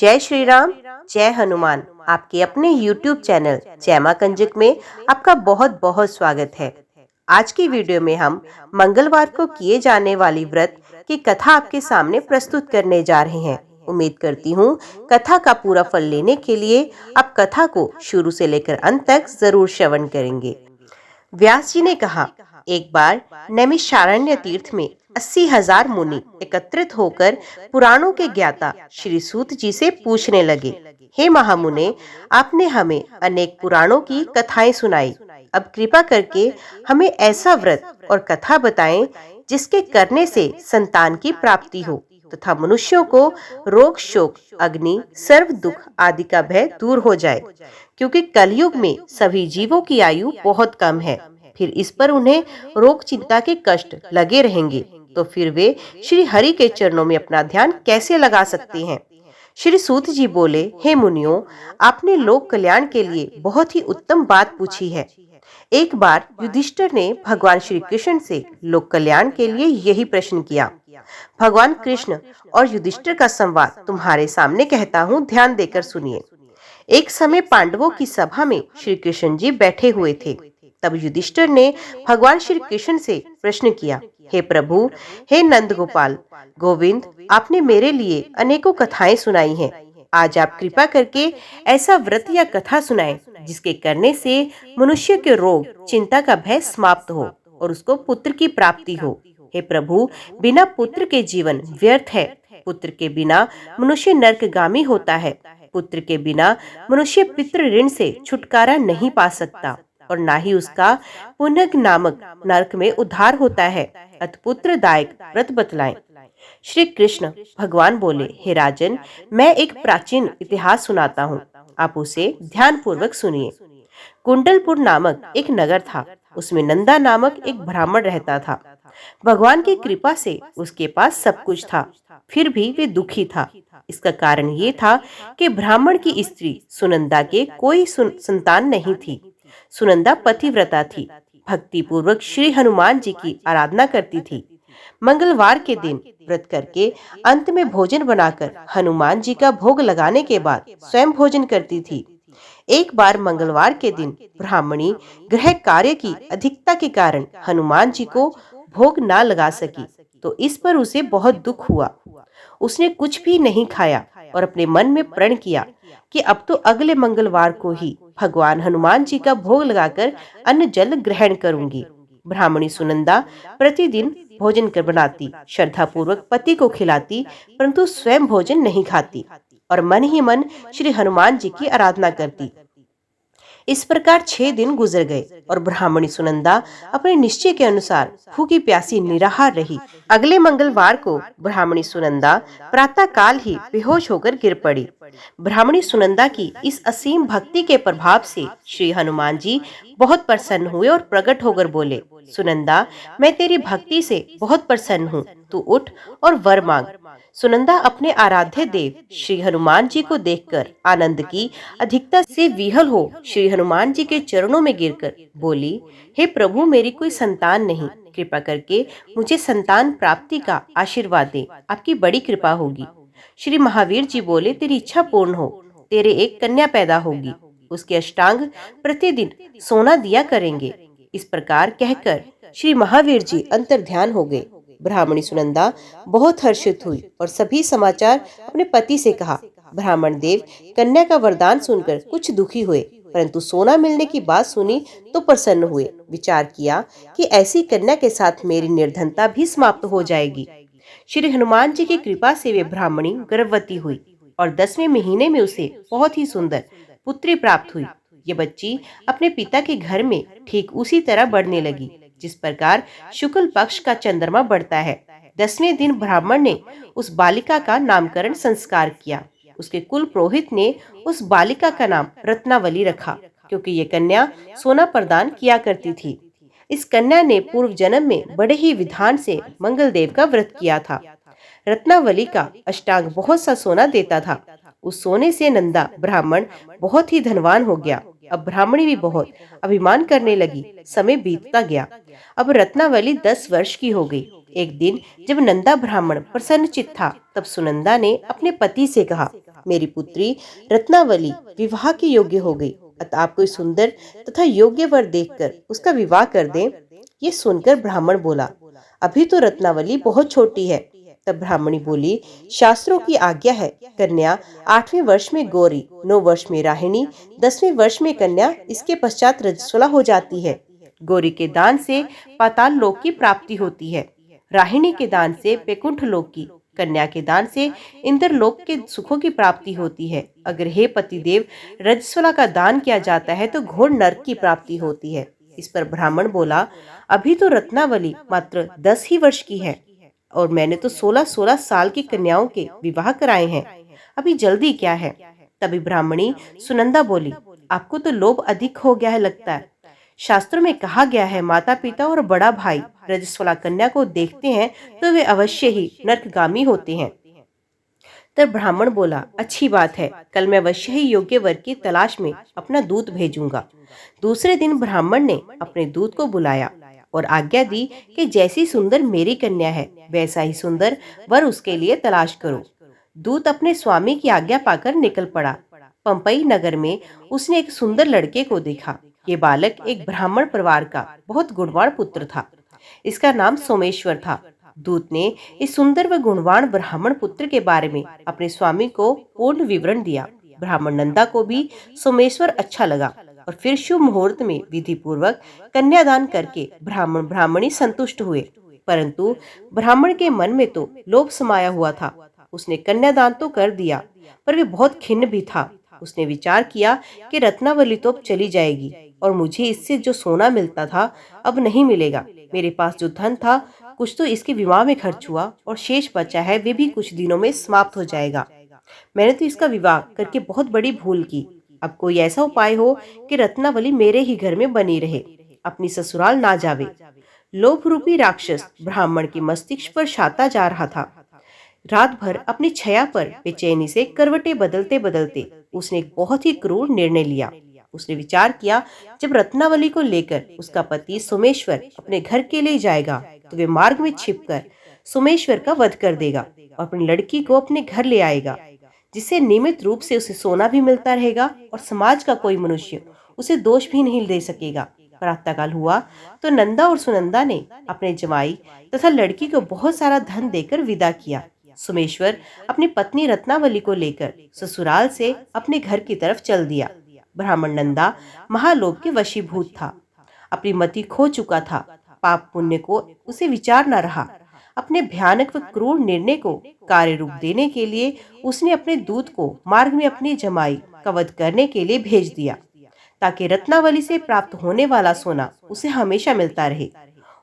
जय श्री राम, जय हनुमान। आपके अपने YouTube चैनल जय मां कंजक में आपका बहुत बहुत स्वागत है। आज की वीडियो में हम मंगलवार को किए जाने वाली व्रत की कथा आपके सामने प्रस्तुत करने जा रहे हैं। उम्मीद करती हूँ कथा का पूरा फल लेने के लिए आप कथा को शुरू से लेकर अंत तक जरूर श्रवण करेंगे। व्यास जी ने कहा, एक बार नैमिषारण्य तीर्थ में 80,000 मुनि एकत्रित होकर पुराणों के ज्ञाता श्री सूत जी से पूछने लगे, हे महामुने, आपने हमें अनेक पुराणों की कथाएं सुनाई। अब कृपा करके हमें ऐसा व्रत और कथा बताएं जिसके करने से संतान की प्राप्ति हो तथा मनुष्यों को रोग शोक अग्नि सर्व दुख आदि का भय दूर हो जाए, क्योंकि कलयुग में सभी जीवों की आयु बहुत कम है। फिर इस पर उन्हें रोग चिंता के कष्ट लगे रहेंगे, तो फिर वे श्री हरि के चरणों में अपना ध्यान कैसे लगा सकते हैं। श्री सूत जी बोले, हे मुनियों, आपने लोक कल्याण के लिए बहुत ही उत्तम बात पूछी है। एक बार युधिष्ठिर ने भगवान श्री कृष्ण से लोक कल्याण के लिए यही प्रश्न किया। भगवान कृष्ण और युधिष्ठिर का संवाद तुम्हारे सामने कहता हूँ, ध्यान देकर सुनिए। एक समय पांडवों की सभा में श्री कृष्ण जी बैठे हुए थे। तब युधिष्ठिर ने भगवान श्री कृष्ण से प्रश्न किया, हे प्रभु, हे नंद गोपाल गोविंद, आपने मेरे लिए अनेकों कथाएं सुनाई हैं। आज आप कृपा करके ऐसा व्रत या कथा सुनाएं जिसके करने से मनुष्य के रोग चिंता का भय समाप्त हो और उसको पुत्र की प्राप्ति हो। हे प्रभु, बिना पुत्र के जीवन व्यर्थ है। पुत्र के बिना मनुष्य नरकगामी होता है। पुत्र के बिना मनुष्य पितृ ऋण से छुटकारा नहीं पा सकता और ना ही उसका पुनग नामक नरक में उद्धार होता है। अतः पुत्रदायक व्रत बतलाएं। श्री कृष्ण भगवान बोले, हे राजन, मैं एक प्राचीन इतिहास सुनाता हूँ, आप उसे ध्यान पूर्वक सुनिए। कुंडलपुर नामक एक नगर था। उसमें नंदा नामक एक ब्राह्मण रहता था। भगवान की कृपा से उसके पास सब कुछ था, फिर भी वे दुखी था। इसका कारण ये था कि ब्राह्मण की स्त्री सुनंदा के कोई संतान नहीं थी। सुनंदा पतिव्रता थी, भक्ति पूर्वक श्री हनुमान जी की आराधना करती थी। मंगलवार के दिन व्रत करके अंत में भोजन बनाकर हनुमान जी का भोग लगाने के बाद स्वयं भोजन करती थी। एक बार मंगलवार के दिन ब्राह्मणी गृह कार्य की अधिकता के कारण हनुमान जी को भोग ना लगा सकी, तो इस पर उसे बहुत दुख हुआ। उसने कुछ भी नहीं खाया और अपने मन में प्रण किया कि अब तो अगले मंगलवार को ही भगवान हनुमान जी का भोग लगाकर अन्न जल ग्रहण करूंगी। ब्राह्मणी सुनंदा प्रतिदिन भोजन कर बनाती, श्रद्धा पूर्वक पति को खिलाती, परंतु स्वयं भोजन नहीं खाती और मन ही मन श्री हनुमान जी की आराधना करती। इस प्रकार 6 दिन गुजर गए और ब्राह्मणी सुनंदा अपने निश्चय के अनुसार भूखी प्यासी निराहार रही। अगले मंगलवार को ब्राह्मणी सुनंदा प्रातः काल ही बेहोश होकर गिर पड़ी। ब्राह्मणी सुनंदा की इस असीम भक्ति के प्रभाव से श्री हनुमान जी बहुत प्रसन्न हुए और प्रकट होकर बोले, सुनंदा, मैं तेरी भक्ति से बहुत प्रसन्न हूँ, तू उठ और वर मांग। सुनंदा अपने आराध्य देव श्री हनुमान जी को देखकर आनंद की अधिकता से विह्वल हो श्री हनुमान जी के चरणों में गिरकर बोली, हे प्रभु, मेरी कोई संतान नहीं, कृपा करके मुझे संतान प्राप्ति का आशीर्वाद दे, आपकी बड़ी कृपा होगी। श्री महावीर जी बोले, तेरी इच्छा पूर्ण हो, तेरे एक कन्या पैदा होगी, उसके अष्टांग प्रतिदिन सोना दिया करेंगे। इस प्रकार कहकर श्री महावीर जी अंतर ध्यान हो गए। ब्राह्मणी सुनंदा बहुत हर्षित हुई और सभी समाचार अपने पति से कहा। ब्राह्मण देव कन्या का वरदान सुनकर कुछ दुखी हुए, परंतु सोना मिलने की बात सुनी तो प्रसन्न हुए। विचार किया कि ऐसी कन्या के साथ मेरी निर्धनता भी समाप्त हो जाएगी। श्री हनुमान जी की कृपा से वे ब्राह्मणी गर्भवती हुई और 10वें महीने में उसे बहुत ही सुंदर पुत्री प्राप्त हुई। ये बच्ची अपने पिता के घर में ठीक उसी तरह बढ़ने लगी जिस प्रकार शुक्ल पक्ष का चंद्रमा बढ़ता है। 10वें दिन ब्राह्मण ने उस बालिका का नामकरण संस्कार किया। उसके कुल पुरोहित ने उस बालिका का नाम रत्नावली रखा, क्योंकि ये कन्या सोना प्रदान किया करती थी। इस कन्या ने पूर्व जन्म में बड़े ही विधान से मंगल देव का व्रत किया था। रत्नावली का अष्टांग बहुत सा सोना देता था। उस सोने से नंदा ब्राह्मण बहुत ही धनवान हो गया। अब ब्राह्मणी भी बहुत अभिमान करने लगी। समय बीतता गया। अब रत्नावली 10 वर्ष की हो गई। एक दिन जब नंदा ब्राह्मण प्रसन्नचित्त था, तब सुनंदा ने अपने पति से कहा, मेरी पुत्री रत्नावली विवाह के योग्य हो गई, अतः आप कोई सुंदर तथा योग्य वर देखकर उसका विवाह कर दें। ये सुनकर ब्राह्मण बोला, अभी तो रत्नावली बहुत छोटी है। तब ब्राह्मणी बोली, शास्त्रों की आज्ञा है, कन्या 8वें वर्ष में गौरी, 9 वर्ष में राहिणी, 10वें वर्ष में कन्या, इसके पश्चात रजस्वला हो जाती है। गौरी के दान से पाताल लोक की प्राप्ति होती है, राहिणी के दान से वैकुंठ लोक की, कन्या के दान से इंद्रलोक के सुखों की प्राप्ति होती है। अगर हे पतिदेव रजस्वला का दान किया जाता है तो घोर नरक की प्राप्ति होती है। इस पर ब्राह्मण बोला, अभी तो रत्नावली मात्र 10 ही वर्ष की है और मैंने तो 16-16 साल की कन्याओं के विवाह कराए हैं, अभी जल्दी क्या है। तभी ब्राह्मणी सुनंदा बोली, आपको तो लोभ अधिक हो गया है लगता है। शास्त्रों में कहा गया है, माता पिता और बड़ा भाई रजस्वला कन्या को देखते हैं तो वे अवश्य ही नरकगामी होते हैं। तब ब्राह्मण बोला, अच्छी बात है, कल मैं अवश्य ही योग्य वर की तलाश में अपना दूत भेजूंगा। दूसरे दिन ब्राह्मण ने अपने दूत को बुलाया और आज्ञा दी कि जैसी सुंदर मेरी कन्या है वैसा ही सुंदर वर उसके लिए तलाश करो। दूत अपने स्वामी की आज्ञा पाकर निकल पड़ा। पंपई नगर में उसने एक सुंदर लड़के को देखा। ये बालक एक ब्राह्मण परिवार का बहुत गुणवान पुत्र था। इसका नाम सोमेश्वर था। दूत ने इस सुंदर व गुणवान ब्राह्मण पुत्र के बारे में अपने स्वामी को पूर्ण विवरण दिया। ब्राह्मण नंदा को भी सोमेश्वर अच्छा लगा और फिर शुभ मुहूर्त में विधि पूर्वक कन्यादान करके ब्राह्मण ब्राह्मणी संतुष्ट हुए। परंतु ब्राह्मण के मन में तो लोभ समाया हुआ था। उसने कन्यादान तो कर दिया, पर वे बहुत खिन्न भी था। उसने विचार किया कि रत्नावली तो अब चली जाएगी और मुझे इससे जो सोना मिलता था अब नहीं मिलेगा। मेरे पास जो धन था कुछ तो इसके विवाह में खर्च हुआ और शेष बचा है वे भी कुछ दिनों में समाप्त हो जाएगा। मैंने तो इसका विवाह करके बहुत बड़ी भूल की। अब कोई ऐसा उपाय हो कि रत्नावली मेरे ही घर में बनी रहे, अपनी ससुराल ना जावे। लोभ रूपी राक्षस ब्राह्मण के मस्तिष्क पर छाता जा रहा था। रात भर अपनी छया पर बेचैनी से करवटें बदलते बदलते उसने एक बहुत ही क्रूर निर्णय लिया। उसने विचार किया, जब रत्नावली को लेकर उसका पति सोमेश्वर अपने घर के लिए जाएगा तो वे मार्ग में छिपकर सोमेश्वर का वध कर देगा और अपनी लड़की को अपने घर ले आएगा, जिससे नियमित रूप से उसे सोना भी मिलता रहेगा और समाज का कोई मनुष्य उसे दोष भी नहीं दे सकेगा। प्रातःकाल हुआ तो नंदा और सुनंदा ने अपने जमाई तथा लड़की को बहुत सारा धन देकर विदा किया। सोमेश्वर अपनी पत्नी रत्नावली को लेकर ससुराल से अपने घर की तरफ चल दिया। ब्राह्मण नंदा महालोभ के वशीभूत था, अपनी मति खो चुका था। पाप पुण्य को उसे विचार न रहा। अपने भयानक व क्रूर निर्णय को कार्य रूप देने के लिए उसने अपने दूत को मार्ग में अपनी जमाई का वध करने के लिए भेज दिया, ताकि रत्नावली से प्राप्त होने वाला सोना उसे हमेशा मिलता रहे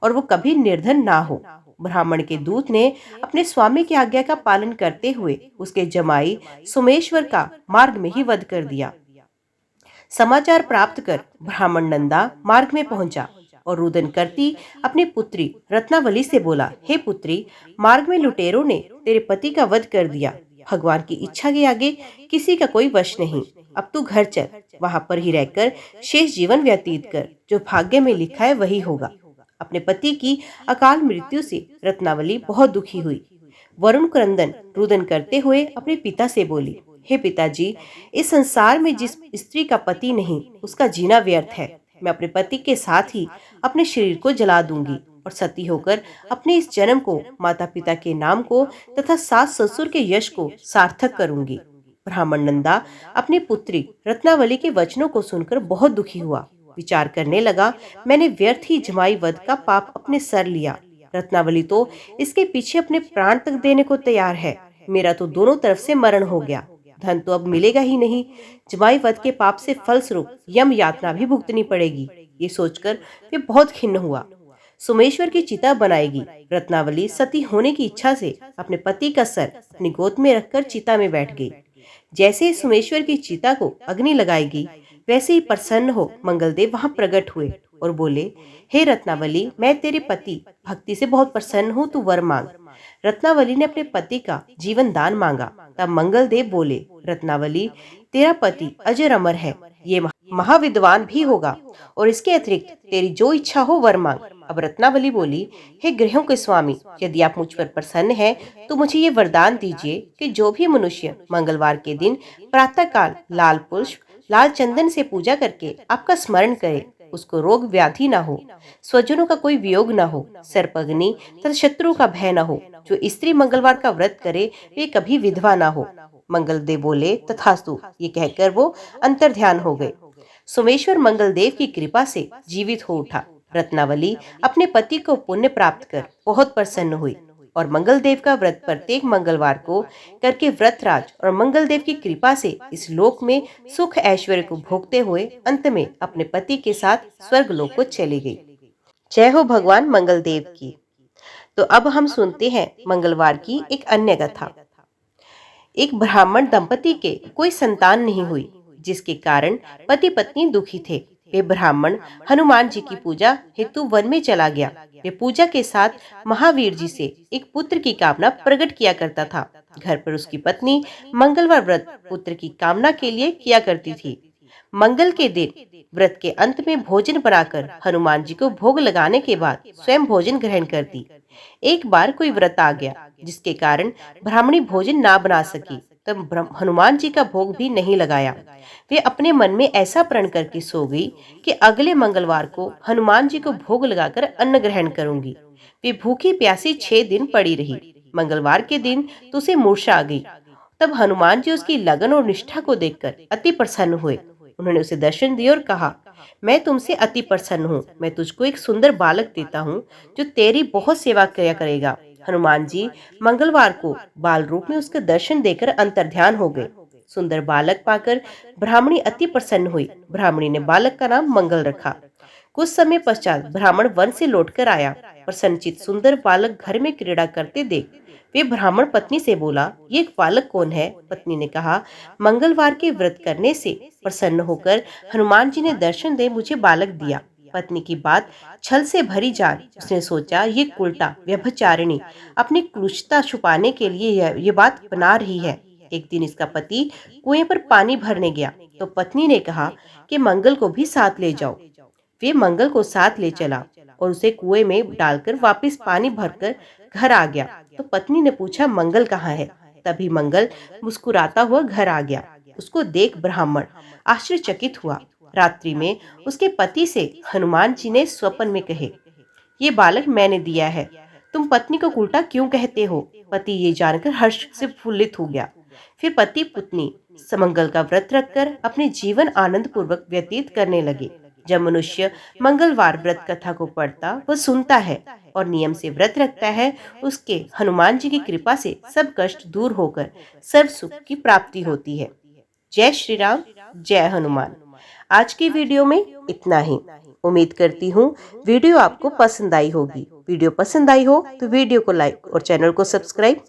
और वो कभी निर्धन ना हो। ब्राह्मण के दूत ने अपने स्वामी की आज्ञा का पालन करते हुए उसके जमाई सोमेश्वर का मार्ग में ही वध कर दिया। समाचार प्राप्त कर ब्राह्मण नंदा मार्ग में पहुंचा और रुदन करती अपनी पुत्री रत्नावली से बोला, हे पुत्री, मार्ग में लुटेरों ने तेरे पति का वध कर दिया। भगवान की इच्छा के आगे किसी का कोई वश नहीं। अब तू घर चल, वहां पर ही रहकर शेष जीवन व्यतीत कर। जो भाग्य में लिखा है वही होगा। अपने पति की अकाल मृत्यु से रत्नावली बहुत दुखी हुई। वरुण क्रंदन रुदन करते हुए अपने पिता से बोली, हे पिताजी, इस संसार में जिस स्त्री का पति नहीं उसका जीना व्यर्थ है। मैं अपने पति के साथ ही अपने शरीर को जला दूंगी और सती होकर अपने इस जन्म को, माता पिता के नाम को तथा सास ससुर के यश को सार्थक करूंगी। ब्राह्मण नंदा अपनी पुत्री रत्नावली के वचनों को सुनकर बहुत दुखी हुआ। विचार करने लगा, मैंने व्यर्थ ही जमाई वध का पाप अपने सर लिया। रत्नावली तो इसके पीछे अपने प्राण तक देने को तैयार है। मेरा तो दोनों तरफ से मरण हो गया। धन तो अब मिलेगा ही नहीं। जमाई वध के पाप से फलस्वरूप यम यातना भी भुगतनी पड़ेगी। ये सोचकर वे बहुत खिन्न हुआ। सोमेश्वर की चिता बनाएगी। रत्नावली सती होने की इच्छा से अपने पति का सर अपनी गोद में रखकर चिता में बैठ गई। जैसे ही सोमेश्वर की चिता को अग्नि लगाएगी, वैसे ही प्रसन्न हो मंगलदेव वहां प्रकट हुए और बोले, हे रत्नावली, मैं तेरे पति भक्ति से बहुत प्रसन्न हूँ, तू वर मांग। रत्नावली ने अपने पति का जीवन दान मांगा। तब मंगलदेव बोले, रत्नावली, तेरा पति अजर अमर है, ये महाविद्वान भी होगा और इसके अतिरिक्त तेरी जो इच्छा हो वर मांग। अब रत्नावली बोली, हे ग्रहों के स्वामी, यदि आप मुझ पर प्रसन्न हैं तो मुझे ये वरदान दीजिए कि जो भी मनुष्य मंगलवार के दिन प्रातःकाल लाल पुष्प लाल चंदन से पूजा करके आपका स्मरण करे, उसको रोग व्याधि ना हो, स्वजनों का कोई वियोग ना हो, सर्पग्नि तथा शत्रु का भय न हो। जो स्त्री मंगलवार का व्रत करे वे कभी विधवा ना हो। मंगलदेव बोले, तथास्तु। ये कहकर वो अंतर्ध्यान हो गए। सोमेश्वर मंगलदेव की कृपा से जीवित हो उठा। रत्नावली अपने पति को पुण्य प्राप्त कर बहुत प्रसन्न हुई और मंगलदेव का व्रत प्रत्येक मंगलवार को करके व्रतराज और मंगलदेव की कृपा से इस लोक में सुख ऐश्वर्य को भोगते हुए अंत में अपने पति के साथ स्वर्ग लोक को चली गई। जय हो भगवान मंगलदेव की। तो अब हम सुनते हैं मंगलवार की एक अन्य कथा। एक ब्राह्मण दंपति के कोई संतान नहीं हुई, जिसके कारण पति पत्नी दुखी थे। वे ब्राह्मण हनुमान जी की पूजा हेतु वन में चला गया। वे पूजा के साथ महावीर जी से एक पुत्र की कामना प्रकट किया करता था। घर पर उसकी पत्नी मंगलवार व्रत पुत्र की कामना के लिए किया करती थी। मंगल के दिन व्रत के अंत में भोजन बनाकर हनुमान जी को भोग लगाने के बाद स्वयं भोजन ग्रहण करती। एक बार कोई व्रत आ गया जिसके कारण ब्राह्मणी भोजन ना बना सकी, तब हनुमान जी का भोग भी नहीं लगाया। वे अपने मन में ऐसा प्रण करके सो गई कि अगले मंगलवार को हनुमान जी को भोग लगाकर अन्न ग्रहण करूंगी। वे भूखी प्यासी 6 दिन पड़ी रही। मंगलवार के दिन तो उसे मूर्छा आ गई। तब हनुमान जी उसकी लगन और निष्ठा को देखकर अति प्रसन्न हुए। उन्होंने उसे दर्शन दिए और कहा, मैं तुमसे अति प्रसन्न हूँ। मैं तुझको एक सुंदर बालक देता हूँ जो तेरी बहुत सेवा किया करेगा। हनुमान जी मंगलवार को बाल रूप में उसका दर्शन देकर अंतर्ध्यान हो गए। सुंदर बालक पाकर ब्राह्मणी अति प्रसन्न हुई। ब्राह्मणी ने बालक का नाम मंगल रखा। कुछ समय पश्चात ब्राह्मण वन से लौटकर आया। प्रसन्नचित सुंदर बालक घर में क्रीड़ा करते देख वे ब्राह्मण पत्नी से बोला, ये बालक कौन है? पत्नी ने कहा, मंगलवार के व्रत करने से प्रसन्न होकर हनुमान जी ने दर्शन दे मुझे बालक दिया। पत्नी की बात छल से भरी जान उसने सोचा, ये कुलटा व्यभिचारिणी अपनी क्रूरता छुपाने के लिए ये बात बना रही है। एक दिन इसका पति कुएं पर पानी भरने गया तो पत्नी ने कहा कि मंगल को भी साथ ले जाओ। वे मंगल को साथ ले चला और उसे कुएं में डालकर वापस पानी भरकर घर आ गया। तो पत्नी ने पूछा, मंगल कहाँ है? तभी मंगल मुस्कुराता हुआ घर आ गया। उसको देख ब्राह्मण आश्चर्यचकित हुआ। रात्रि में उसके पति से हनुमान जी ने स्वप्न में कहे, ये बालक मैंने दिया है, तुम पत्नी को उल्टा क्यों कहते हो? पति ये जानकर हर्ष से फुल्लित हो गया। फिर पति पत्नी समंगल का व्रत रखकर अपने जीवन आनंद पूर्वक व्यतीत करने लगे। जब मनुष्य मंगलवार व्रत कथा को पढ़ता व सुनता है और नियम से व्रत रखता है, उसके हनुमान जी की कृपा से सब कष्ट दूर होकर सर्व सुख की प्राप्ति होती है। जय श्री राम, जय हनुमान। आज की वीडियो में इतना ही। उम्मीद करती हूँ वीडियो आपको पसंद आई होगी। वीडियो पसंद आई हो तो वीडियो को लाइक और चैनल को सब्सक्राइब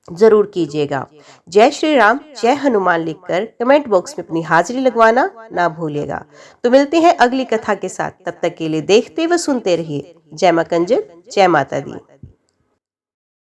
जरूर कीजिएगा। जय श्री राम, जय हनुमान लिखकर कमेंट बॉक्स में अपनी हाजिरी लगवाना ना भूलिएगा। तो मिलते हैं अगली कथा के साथ। तब तक के लिए देखते व सुनते रहिए। जय मां कंजक, जय माता दी।